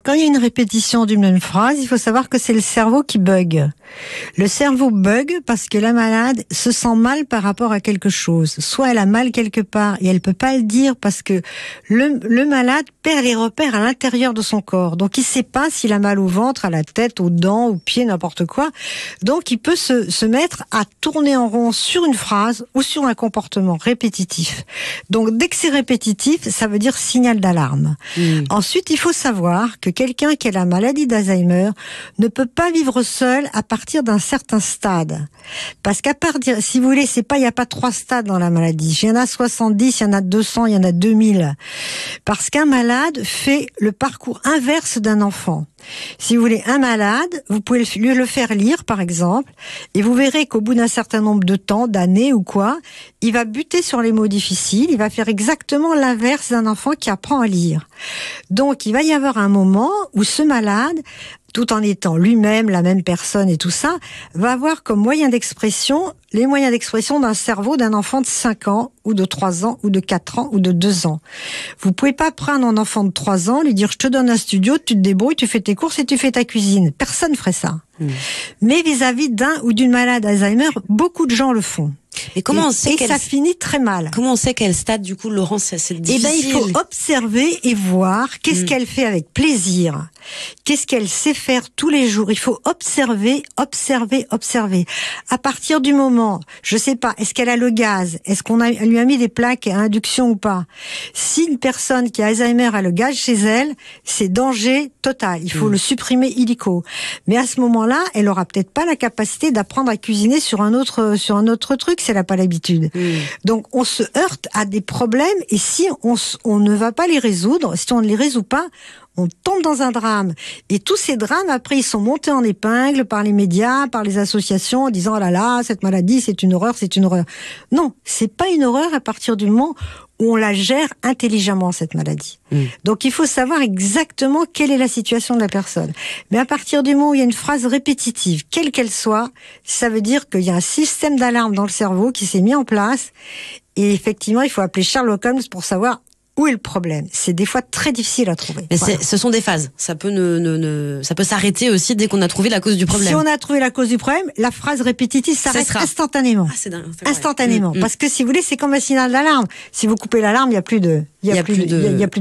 Quand il y a une répétition d'une même phrase, il faut savoir que c'est le cerveau qui bug. Le cerveau bug parce que la malade se sent mal par rapport à quelque chose. Soit elle a mal quelque part et elle peut pas le dire parce que le malade perd les repères à l'intérieur de son corps. Donc il sait pas s'il a mal au ventre, à la tête, aux dents, aux pieds, n'importe quoi. Donc il peut se mettre à tourner en rond sur une phrase ou sur un comportement répétitif. Donc dès que c'est répétitif, ça veut dire signal d'alarme. Ensuite, il faut savoir que quelqu'un qui a la maladie d'Alzheimer ne peut pas vivre seul à partir d'un certain stade. Parce qu'à partir, si vous voulez, il n'y a pas 3 stades dans la maladie. Il y en a 70, il y en a 200, il y en a 2000. Parce qu'un malade fait le parcours inverse d'un enfant. Si vous voulez, un malade, vous pouvez le faire lire, par exemple, et vous verrez qu'au bout d'un certain nombre de temps, d'années ou quoi, il va buter sur les mots difficiles, il va faire exactement l'inverse d'un enfant qui apprend à lire. Donc, il va y avoir un moment où ce malade, tout en étant lui-même la même personne et tout ça, va avoir comme moyen d'expression les moyens d'expression d'un cerveau d'un enfant de 5 ans, ou de 3 ans, ou de 4 ans, ou de 2 ans. Vous pouvez pas prendre un enfant de 3 ans, lui dire je te donne un studio, tu te débrouilles, tu fais tes courses et tu fais ta cuisine. Personne ferait ça. Mais vis-à-vis d'un ou d'une malade Alzheimer, beaucoup de gens le font. Et comment on sait et ça finit très mal. Comment on sait quel stade, du coup, Laurence, c'est difficile? Il faut observer et voir qu'est-ce qu'elle fait avec plaisir. Qu'est-ce qu'elle sait faire tous les jours. Il faut observer. À partir du moment, je sais pas, est-ce qu'elle a le gaz? Est-ce qu'on lui a mis des plaques à induction ou pas? Si une personne qui a Alzheimer a le gaz chez elle, c'est danger total. Il faut le supprimer illico. Mais à ce moment-là, elle aura peut-être pas la capacité d'apprendre à cuisiner sur un autre truc si elle n'a pas l'habitude. Donc on se heurte à des problèmes et si on ne va pas les résoudre, si on ne les résout pas, on tombe dans un drame. Et tous ces drames, après, ils sont montés en épingle par les médias, par les associations, en disant « Oh là là, cette maladie, c'est une horreur, c'est une horreur ». Non, c'est pas une horreur à partir du moment où on la gère intelligemment, cette maladie. Donc il faut savoir exactement quelle est la situation de la personne. Mais à partir du moment où il y a une phrase répétitive, quelle qu'elle soit, ça veut dire qu'il y a un système d'alarme dans le cerveau qui s'est mis en place. Et effectivement, il faut appeler Sherlock Holmes pour savoir où est le problème. C'est des fois très difficile à trouver. Mais ce sont des phases. Ça peut ça peut s'arrêter aussi dès qu'on a trouvé la cause du problème. Si on a trouvé la cause du problème, la phrase répétitive s'arrête instantanément. Ah, c'est dingue. Instantanément. Parce que si vous voulez, c'est comme un signal d'alarme. Si vous coupez l'alarme, il y a plus de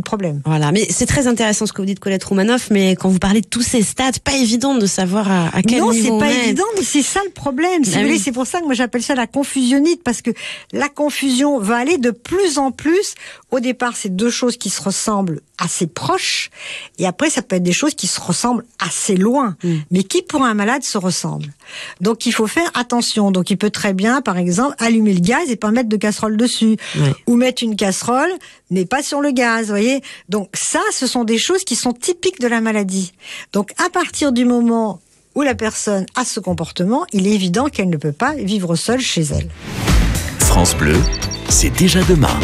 problème. Voilà. Mais c'est très intéressant ce que vous dites, Colette Roumanoff, mais quand vous parlez de tous ces stades, pas évident de savoir à quel niveau on est. Non, c'est pas évident, mais c'est ça le problème. Si vous voulez, c'est pour ça que moi j'appelle ça la confusionnite, parce que la confusion va aller de plus en plus. Au départ, c'est 2 choses qui se ressemblent assez proches, et après, ça peut être des choses qui se ressemblent assez loin, mais qui, pour un malade, se ressemblent. Donc, il faut faire attention. Donc, il peut très bien, par exemple, allumer le gaz et pas mettre de casserole dessus. Ou mettre une casserole, mais pas sur le gaz, vous voyez. Donc, ça, ce sont des choses qui sont typiques de la maladie. Donc, à partir du moment où la personne a ce comportement, il est évident qu'elle ne peut pas vivre seule chez elle. France Bleu, c'est déjà demain.